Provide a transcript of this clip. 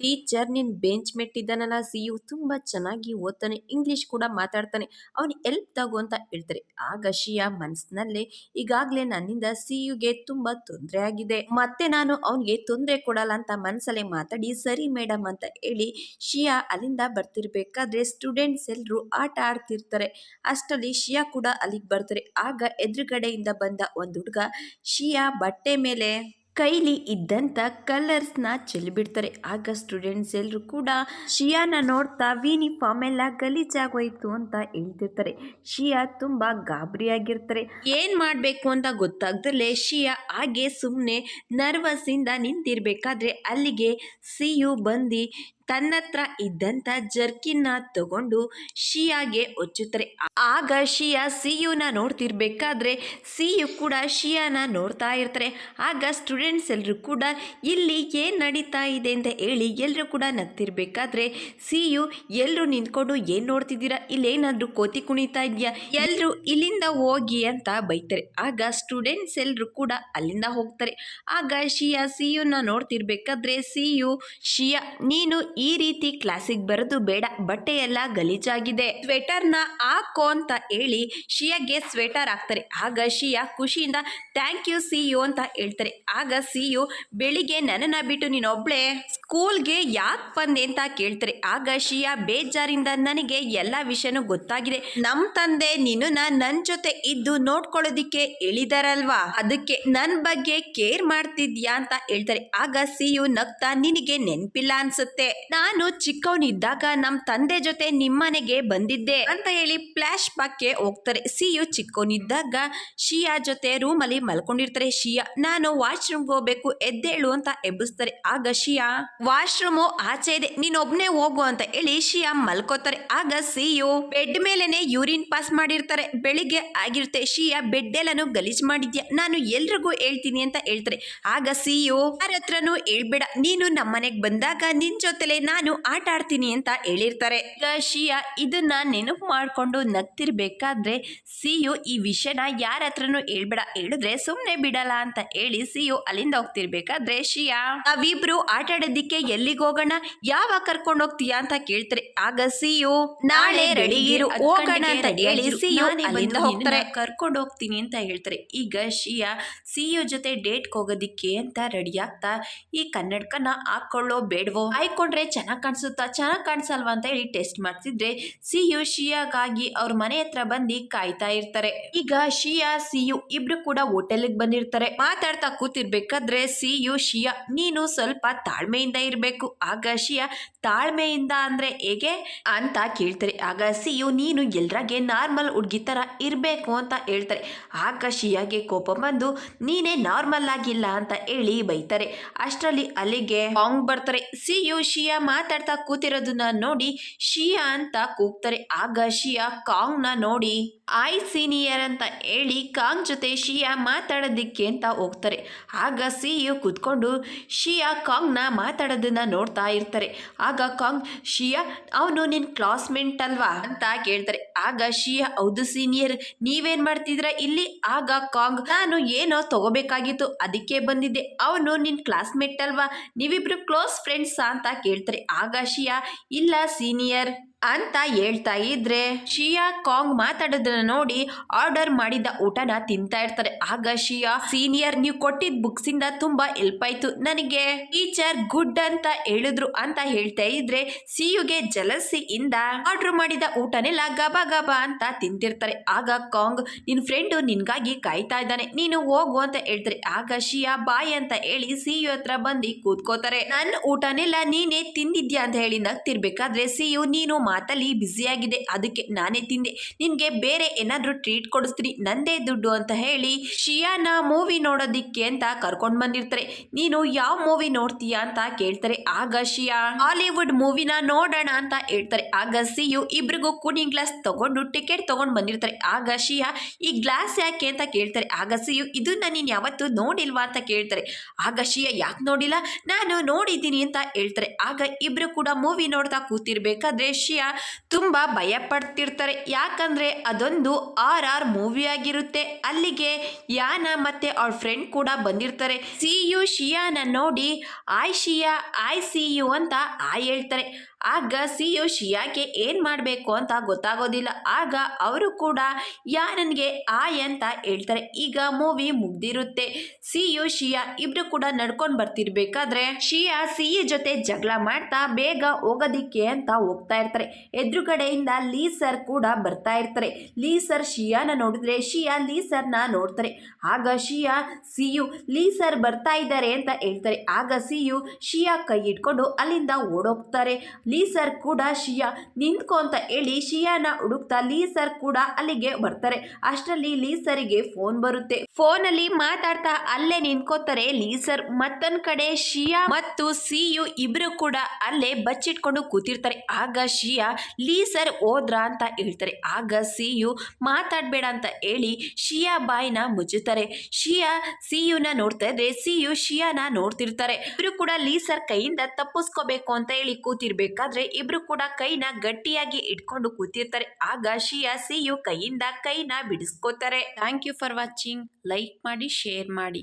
Teacher ನಿನ್ bench mate ಇದ್ದಾನಲ್ಲ ಸಿಯು ತುಂಬಾ ಚೆನ್ನಾಗಿ ಓದ್ತಾನೆ, ಇಂಗ್ಲಿಷ್ ಕೂಡ ಮಾತಾಡ್ತಾನೆ, ಅವನ್ ಎಲ್ಪ್ ತಗೋ ಅಂತ ಹೇಳ್ತಾರೆ. ಆಗ ಶಿಯಾ ಮನ್ಸಿನಲ್ಲೇ ಈಗಾಗ್ಲೇ ನನ್ನಿಂದ ಸಿಯುಗೆ ತುಂಬಾ ತೊಂದರೆ ಆಗಿದೆ, ಮತ್ತೆ ನಾನು ಅವನ್ಗೆ ತೊಂದರೆ ಕೊಡಲ್ಲ ಅಂತ ಮನ್ಸಲ್ಲೇ ಮಾತಾಡಿ ಸರಿ ಮೇಡಮ್ ಅಂತ ಹೇಳಿ ಶಿಯಾ ಅಲ್ಲಿಂದ ಬರ್ತಿರ್ಬೇಕಾದ್ರೆ ಸ್ಟೂಡೆಂಟ್ಸ್ ಎಲ್ರು ಆಟ ಆಡ್ತಿರ್ತಾರೆ. ಅಷ್ಟರಲ್ಲಿ ಶಿಯಾ ಕೂಡ ಅಲ್ಲಿಗೆ ಬರ್ತಾರೆ. ಆಗ ಎದುರುಗಡೆಯಿಂದ ಬಂದ ಒಂದ್ ಹುಡುಗ ಶಿಯಾ ಬಟ್ಟೆ ಮೇಲೆ ಕೈಲಿ ಇದ್ದಂತ ಕಲರ್ಸ್ನ ಚೆಲ್ಬಿಡ್ತಾರೆ. ಆಗ ಸ್ಟೂಡೆಂಟ್ಸ್ ಎಲ್ರು ಕೂಡ ಶಿಯಾನ ನೋಡ್ತಾ ಯೂನಿಫಾರ್ಮ್ ಎಲ್ಲ ಗಲೀಜಾಗೋಯ್ತು ಅಂತ ಹೇಳ್ತಿರ್ತಾರೆ. ಶಿಯಾ ತುಂಬಾ ಗಾಬರಿಯಾಗಿರ್ತಾರೆ. ಏನ್ ಮಾಡ್ಬೇಕು ಅಂತ ಗೊತ್ತಾಗ್ದಲೇ ಶಿಯಾ ಹಾಗೆ ಸುಮ್ಮನೆ ನರ್ವಸ್ ಇಂದ ನಿಂತಿರ್ಬೇಕಾದ್ರೆ ಅಲ್ಲಿಗೆ ಸಿಯು ಬಂದು ತನ್ನತ್ರ ಇದ್ದಂತ ಜರ್ಕಿನ್ನ ತಗೊಂಡು ಶಿಯಾಗೆ ಹೊಚ್ಚುತ್ತಾರೆ. ಆಗ ಶಿಯಾ ಸಿಯುನ ನೋಡ್ತಿರ್ಬೇಕಾದ್ರೆ ಸಿಯು ಕೂಡ ಶಿಯಾನ ನೋಡ್ತಾ ಇರ್ತಾರೆ. ಆಗ ಸ್ಟೂಡೆಂಟ್ಸ್ ಎಲ್ರು ಕೂಡ ಇಲ್ಲಿ ಏನ್ ನಡೀತಾ ಇದೆ ಅಂತ ಹೇಳಿ ಎಲ್ರು ಕೂಡ ನಗ್ತಿರ್ಬೇಕಾದ್ರೆ ಸಿಯು ಎಲ್ರು ನಿಂತ್ಕೊಂಡು ಏನ್ ನೋಡ್ತಿದ್ದೀರಾ, ಇಲ್ಲೇನಾದ್ರೂ ಕೋತಿ ಕುಣಿತಾ ಇದೆಯಾ, ಎಲ್ರು ಇಲ್ಲಿಂದ ಹೋಗಿ ಅಂತ ಬೈತಾರೆ. ಆಗ ಸ್ಟೂಡೆಂಟ್ಸ್ ಎಲ್ರು ಕೂಡ ಅಲ್ಲಿಂದ ಹೋಗ್ತಾರೆ. ಆಗ ಶಿಯಾ ಸಿಯುನ ನೋಡ್ತಿರ್ಬೇಕಾದ್ರೆ ಸಿಯು ಶಿಯಾ ನೀನು ಈ ರೀತಿ ಕ್ಲಾಸಿಗೆ ಬರೋದು ಬೇಡ, ಬಟ್ಟೆ ಎಲ್ಲ ಗಲೀಜಾಗಿದೆ, ಸ್ವೆಟರ್ನ ಹಾಕೋ ಅಂತ ಹೇಳಿ ಶಿಯಾಗೆ ಸ್ವೆಟರ್ ಹಾಕ್ತಾರೆ. ಆಗ ಶಿಯಾ ಖುಷಿಯಿಂದ ಥ್ಯಾಂಕ್ ಯು ಸಿಯು ಅಂತ ಹೇಳ್ತಾರೆ. ಆಗ ಸಿಯು ಬೆಳಿಗ್ಗೆ ನನ್ನನ್ನ ಬಿಟ್ಟು ನೀನೊಬ್ಳೆ ಸ್ಕೂಲ್ಗೆ ಯಾಕೆ ಬಂದೆ ಅಂತ ಕೇಳ್ತಾರೆ. ಆಗ ಶಿಯಾ ಬೇಜಾರಿಂದ ನನಗೆ ಎಲ್ಲ ವಿಷಯನೂ ಗೊತ್ತಾಗಿದೆ, ನಮ್ ತಂದೆ ನಿನ್ನ ನನ್ ಜೊತೆ ಇದ್ದು ನೋಡ್ಕೊಳ್ಳೋದಿಕ್ಕೆ ಹೇಳಿದಾರಲ್ವಾ, ಅದಕ್ಕೆ ನನ್ ಬಗ್ಗೆ ಕೇರ್ ಮಾಡ್ತಿದ್ಯಾ ಅಂತ ಹೇಳ್ತಾರೆ. ಆಗ ಸಿಯು ನಗ್ತಾ ನಿನಗೆ ನೆನ್ಪಿಲ್ಲ ಅನ್ಸುತ್ತೆ, ನಾನು ಚಿಕ್ಕವನಿದ್ದಾಗ ನಮ್ ತಂದೆ ಜೊತೆ ನಿಮ್ಮನೆಗೆ ಬಂದಿದ್ದೆ ಅಂತ ಹೇಳಿ ಫ್ಲಾಶ್ ಬ್ಯಾಕ್ಗೆ ಹೋಗ್ತಾರೆ. ಸಿಯು ಚಿಕ್ಕವನಿದ್ದಾಗ ಶಿಯಾ ಜೊತೆ ರೂಮಲ್ಲಿ ಮಲ್ಕೊಂಡಿರ್ತಾರೆ. ಶಿಯಾ ನಾನು ವಾಶ್ರೂಮ್ಗೆ ಹೋಗ್ಬೇಕು ಎದ್ದೇಳು ಅಂತ ಎಬ್ಬಿಸ್ತಾರೆ. ಆಗ ಶಿಯಾ ವಾಶ್ರೂಮು ಆಚೆ ಇದೆ, ನೀನೊಬ್ನೇ ಹೋಗು ಅಂತ ಹೇಳಿ ಶಿಯಾ ಮಲ್ಕೋತಾರೆ. ಆಗ ಸಿಯು ಬೆಡ್ ಮೇಲೆನೆ ಯೂರಿನ್ ಪಾಸ್ ಮಾಡಿರ್ತಾರೆ. ಬೆಳಿಗ್ಗೆ ಆಗಿರುತ್ತೆ. ಶಿಯಾ ಬೆಡ್ ಎಲ್ಲಾನು ಗಲೀಜ್ ಮಾಡಿದ್ಯಾ, ನಾನು ಎಲ್ರಿಗೂ ಹೇಳ್ತೀನಿ ಅಂತ ಹೇಳ್ತಾರೆ. ಆಗ ಸಿಯು ಯಾರ ಹತ್ರನೂ ಹೇಳ್ಬೇಡ, ನೀನು ನಮ್ಮನೆಗ್ ಬಂದಾಗ ನಿನ್ ಜೊತೆಲೆ ನಾನು ಆಟ ಆಡ್ತೀನಿ ಅಂತ ಹೇಳಿರ್ತಾರೆ. ಈಗ ಶಿಯಾ ಇದನ್ನ ನೆನಪು ಮಾಡ್ಕೊಂಡು ನಗ್ತಿರ್ಬೇಕಾದ್ರೆ ಸಿಯು ಈ ವಿಷಯನ ಯಾರ ಹತ್ರನೂ ಹೇಳ್ಬೇಡ, ಹೇಳಿದ್ರೆ ಸುಮ್ನೆ ಬಿಡಲ್ಲ ಅಂತ ಹೇಳಿ ಸಿಯು ಅಲ್ಲಿಂದ ಹೋಗ್ತಿರ್ಬೇಕಾದ್ರೆ ಶಿಯಾ ನಾವಿಬ್ರು ಆಟ ಆಡೋದಿಕ್ಕೆ ಎಲ್ಲಿಗೆ ಹೋಗೋಣ, ಯಾವಾಗ ಕರ್ಕೊಂಡು ಹೋಗ್ತೀಯಾ ಅಂತ ಕೇಳ್ತಾರೆ. ಆಗ ಸಿಯು ನಾಳೆ ರೆಡಿ ಇರು ಹೋಗೋಣ ಅಂತ ಹೇಳಿ ಸಿಯು ಅಲ್ಲಿಂದ ಹೋಗ್ತಾರೆ. ಕರ್ಕೊಂಡು ಹೋಗ್ತೀನಿ ಅಂತ ಹೇಳ್ತಾರೆ. ಈಗ ಶಿಯಾ ಸಿಯು ಜೊತೆ ಡೇಟ್ಗೆ ಹೋಗೋದಿಕ್ಕೆ ಅಂತ ರೆಡಿ ಆಗ್ತಾ ಈ ಕನ್ನಡಕನ ಹಾಕೊಳ್ಳೋ ಬೇಡವೋ, ಹಾಕೊಂಡ್ರೆ ಚೆನ್ನಾಗಿ ಕಾಣಿಸುತ್ತಾ ಚೆನ್ನಾಗಿ ಕಾಣಿಸಲ್ವಾ ಅಂತ ಹೇಳಿ ಟೆಸ್ಟ್ ಮಾಡ್ತಿದ್ರೆ ಸಿಯು ಶಿಯಾಗಾಗಿ ಅವ್ರ ಮನೆ ಹತ್ರ ಬಂದು ಕಾಯ್ತಾ ಇರ್ತಾರೆ. ಈಗ ಶಿಯಾ ಸಿಯು ಇಬ್ರು ಕೂಡ ಹೋಟೆಲ್ಗೆ ಬಂದಿರ್ತಾರೆ. ಮಾತಾಡ್ತಾ ಕೂತಿರ್ಬೇಕಾದ್ರೆ ಸಿಯು ಶಿಯಾ ನೀನು ಸ್ವಲ್ಪ ತಾಳ್ಮೆಯಿಂದ ಇರ್ಬೇಕು. ಆಗ ಶಿಯಾ ತಾಳ್ಮೆಯಿಂದ ಅಂದ್ರೆ ಹೇಗೆ ಅಂತ ಕೇಳ್ತಾರೆ. ಆಗ ಸಿಯು ನೀನು ಎಲ್ರಾಗೆ ನಾರ್ಮಲ್ ಹುಡ್ಗಿ ತರ ಇರ್ಬೇಕು ಅಂತ ಹೇಳ್ತಾರೆ. ಆಗ ಶಿಯಾಗೆ ಕೋಪ ಬಂದು ನೀನೇ ನಾರ್ಮಲ್ ಆಗಿಲ್ಲ ಅಂತ ಹೇಳಿ ಬೈತಾರೆ. ಅಷ್ಟರಲ್ಲಿ ಅಲ್ಲಿಗೆ ಕಾಂಗ್ ಬರ್ತಾರೆ. ಸಿಯು ಶಿಯಾ ಮಾತಾಡ್ತಾ ಕೂತಿರೋದನ್ನ ನೋಡಿ ಶಿಯಾ ಅಂತ ಕೂಗ್ತಾರೆ. ಆಗ ಶಿಯಾ ಕಾಂಗ್ ನ ನೋಡಿ ಐ ಸೀನಿಯರ್ ಅಂತ ಹೇಳಿ ಕಾಂಗ್ ಜೊತೆ ಶಿಯಾ ಮಾತಾಡೋದಿಕ್ಕೆ ಅಂತ ಹೋಗ್ತಾರೆ. ಆಗ ಸಿಯು ಕೂತ್ಕೊಂಡು ಶಿಯಾ ಕಾಂಗ್ ನ ಮಾತಾಡೋದನ್ನ ನೋಡ್ತಾ ಇರ್ತಾರೆ. ಆಗ ಕಾಂಗ್ ಶಿಯಾ ಅವನು ನಿನ್ ಕ್ಲಾಸ್ಮೇಟ್ ಅಲ್ವಾ ಅಂತ ಕೇಳ್ತಾರೆ. ಆಗ ಶಿಯಾ ಹೌದು ಸೀನಿಯರ್, ನೀವೇನ್ ಮಾಡ್ತಿದ್ರ ಇಲ್ಲಿ. ಆಗ ಕಾಂಗ್ ನಾನು ಏನೋ ತಗೋಬೇಕಾಗಿತ್ತು ಅದಕ್ಕೆ ಬಂದಿದ್ದೆ, ಅವನು ನಿನ್ ಕ್ಲಾಸ್ಮೇಟ್ ಅಲ್ವಾ, ನೀವಿಬ್ರು ಕ್ಲೋಸ್ ಫ್ರೆಂಡ್ಸ್ ಅಂತ ಕೇಳ್ತಾರೆ. ಆಗ ಶಿಯಾ ಇಲ್ಲ ಸೀನಿಯರ್ ಅಂತ ಹೇಳ್ತಾ ಇದ್ರೆ ಶಿಯಾ ಕಾಂಗ್ ಮಾತಾಡೋದನ್ನ ನೋಡಿ ಆರ್ಡರ್ ಮಾಡಿದ ಊಟನ ತಿಂತಾ ಇರ್ತಾರೆ. ಆಗ ಶಿಯಾ ಸೀನಿಯರ್ ನೀವು ಕೊಟ್ಟಿದ್ದ ಬುಕ್ಸ್ ಇಂದ ತುಂಬಾ ಹೆಲ್ಪ್ ಆಯ್ತು, ನನಗೆ ಟೀಚರ್ ಗುಡ್ ಅಂತ ಹೇಳಿದ್ರು ಅಂತ ಹೇಳ್ತಾ ಇದ್ರೆ ಸಿಯುಗೆ ಜಲಸಿ ಇಂದ ಆರ್ಡರ್ ಮಾಡಿದ ಊಟನೆಲ್ಲ ಗಬಾ ಗಬಾ ಅಂತ ತಿಂತಿರ್ತಾರೆ. ಆಗ ಕಾಂಗ್ ನಿನ್ ಫ್ರೆಂಡು ನಿನ್ಗಾಗಿ ಕಾಯ್ತಾ ಇದ್ದಾನೆ, ನೀನು ಹೋಗು ಅಂತ ಹೇಳ್ತಾರೆ. ಆಗ ಶಿಯಾ ಬಾಯ್ ಅಂತ ಹೇಳಿ ಸಿಯು ಹತ್ರ ಬಂದು ಕೂತ್ಕೋತಾರೆ. ನನ್ನ ಊಟನೆಲ್ಲ ನೀನೇ ತಿಂದಿದ್ಯಾ ಅಂತ ಹೇಳಿ ನಗ್ತಿರ್ಬೇಕಾದ್ರೆ ಸಿಯು ನೀನು ಮಾತಲ್ಲಿ ಬ್ಯುಸಿಯಾಗಿದೆ ಅದಕ್ಕೆ ನಾನೇ ತಿಂದೆ, ನಿನ್ಗೆ ಬೇರೆ ಏನಾದ್ರೂ ಟ್ರೀಟ್ ಕೊಡಿಸ್ತೀನಿ, ನಂದೇ ದುಡ್ಡು ಅಂತ ಹೇಳಿ ಶಿಯಾನ ಮೂವಿ ನೋಡೋದಿಕ್ಕೆ ಅಂತ ಕರ್ಕೊಂಡ್ ಬಂದಿರ್ತಾರೆ. ನೀನು ಯಾವ ಮೂವಿ ನೋಡ್ತೀಯಾ ಅಂತ ಕೇಳ್ತಾರೆ. ಆಗ ಶಿಯಾ ಹಾಲಿವುಡ್ ಮೂವಿನ ನೋಡೋಣ ಅಂತ ಹೇಳ್ತಾರೆ. ಆಗ ಸಿಯು ಇಬ್ರಿಗೂ ಕೂಲಿಂಗ್ ಗ್ಲಾಸ್ ತಗೊಂಡು ಟಿಕೆಟ್ ತಗೊಂಡ್ ಬಂದಿರ್ತಾರೆ. ಆಗ ಶಿಯಾ ಈ ಗ್ಲಾಸ್ ಯಾಕೆ ಅಂತ ಕೇಳ್ತಾರೆ. ಆಗ ಸಿಯು ಇದನ್ನ ನೀನ್ ಯಾವತ್ತು ನೋಡಿಲ್ವಾ ಅಂತ ಕೇಳ್ತಾರೆ. ಆಗ ಶಿಯಾ ಯಾಕೆ ನೋಡಿಲ್ಲ, ನಾನು ನೋಡಿದ್ದೀನಿ ಅಂತ ಹೇಳ್ತಾರೆ. ಆಗ ಇಬ್ರು ಕೂಡ ಮೂವಿ ನೋಡ್ತಾ ಕೂತಿರ್ಬೇಕಾದ್ರೆ ಶಿಯಾ ಶಿಯಾ ತುಂಬಾ ಭಯ ಪಡ್ತಿರ್ತಾರೆ. ಯಾಕಂದ್ರೆ ಅದೊಂದು RR ಮೂವಿ ಆಗಿರುತ್ತೆ. ಅಲ್ಲಿಗೆ ಯಾನ ಮತ್ತೆ ಅವ್ರ ಫ್ರೆಂಡ್ ಕೂಡ ಬಂದಿರ್ತಾರೆ. ಸಿಯು ಶಿಯಾನ ನೋಡಿ ಆಯ್ ಶಿಯಾ ಆಯ್ ಸಿ ಯು ಅಂತ ಹೇಳ್ತಾರೆ. ಆಗ ಸಿಯು ಶಿಯಾಗೆ ಏನ್ ಮಾಡ್ಬೇಕು ಅಂತ ಗೊತ್ತಾಗೋದಿಲ್ಲ. ಆಗ ಅವರು ಕೂಡ ಯಾನನ್ಗೆ ಆಯ್ ಅಂತ ಹೇಳ್ತಾರೆ. ಈಗ ಮೂವಿ ಮುಗ್ದಿರುತ್ತೆ. ಸಿಯು ಶಿಯಾ ಇಬ್ರು ಕೂಡ ನಡ್ಕೊಂಡ್ ಬರ್ತಿರ್ಬೇಕಾದ್ರೆ ಶಿಯಾ ಸಿಯು ಜೊತೆ ಜಗಳ ಮಾಡ್ತಾ ಬೇಗ ಹೋಗೋದಿಕ್ಕೆ ಅಂತ ಹೋಗ್ತಾ ಇರ್ತಾರೆ. ಎದುರುಗಡೆಯಿಂದ ಲೀ ಸರ್ ಕೂಡ ಬರ್ತಾ ಇರ್ತಾರೆ. ಲೀ ಸರ್ ಶಿಯಾನ ನೋಡಿದ್ರೆ ಶಿಯಾ ಲೀ ಸರ್ನ ನೋಡ್ತಾರೆ. ಆಗ ಶಿಯಾ ಸಿಯು ಲೀ ಸರ್ ಬರ್ತಾ ಇದ್ದಾರೆ ಅಂತ ಹೇಳ್ತಾರೆ. ಆಗ ಸಿಯು ಶಿಯಾ ಕೈ ಇಟ್ಕೊಂಡು ಅಲ್ಲಿಂದ ಓಡೋಗ್ತಾರೆ. ಲೀ ಸರ್ ಕೂಡ ಶಿಯಾ ನಿಂತ್ಕೊ ಅಂತ ಹೇಳಿ ಶಿಯಾನ ಹುಡುಕ್ತಾ ಲೀ ಸರ್ ಕೂಡ ಅಲ್ಲಿಗೆ ಬರ್ತಾರೆ. ಅಷ್ಟರಲ್ಲಿ ಲೀ ಸರಿಗೆ ಫೋನ್ ಬರುತ್ತೆ. ಫೋನಲ್ಲಿ ಮಾತಾಡ್ತಾ ಅಲ್ಲೇ ನಿಂತ್ಕೋತಾರೆ ಲೀ ಸರ್. ಮತ್ತೊಂದ್ ಕಡೆ ಶಿಯಾ ಮತ್ತು ಸಿಯು ಇಬ್ರು ಕೂಡ ಅಲ್ಲೇ ಬಚ್ಚಿಟ್ಕೊಂಡು ಕೂತಿರ್ತಾರೆ. ಆಗ ಶಿಯಾ ಲೀ ಸರ್ ಹೋದ್ರ ಅಂತ ಹೇಳ್ತಾರೆ. ಆಗ ಸಿಯು ಮಾತಾಡ್ಬೇಡ ಅಂತ ಹೇಳಿ ಶಿಯಾ ಬಾಯಿನ ಮುಚ್ಚುತ್ತಾರೆ. ಶಿಯಾ ಸಿಯುನ ನೋಡ್ತಾ ಇದ್ರೆ ಸಿಯು ಶಿಯಾನ ನೋಡ್ತಿರ್ತಾರೆ. ಇಬ್ರು ಕೂಡ ಲೀ ಸರ್ ಕೈಯಿಂದ ತಪ್ಪಿಸ್ಕೋಬೇಕು ಅಂತ ಹೇಳಿ ಕೂತಿರ್ಬೇಕಾದ್ರೆ ಇಬ್ರು ಕೂಡ ಕೈನ ಗಟ್ಟಿಯಾಗಿ ಇಟ್ಕೊಂಡು ಕೂತಿರ್ತಾರೆ. ಆಗ ಶಿಯಾ ಸಿಯು ಕೈಯಿಂದ ಕೈನ ಬಿಡಿಸ್ಕೋತಾರೆ. Thank you for watching. Like ಮಾಡಿ, ಶೇರ್ ಮಾಡಿ.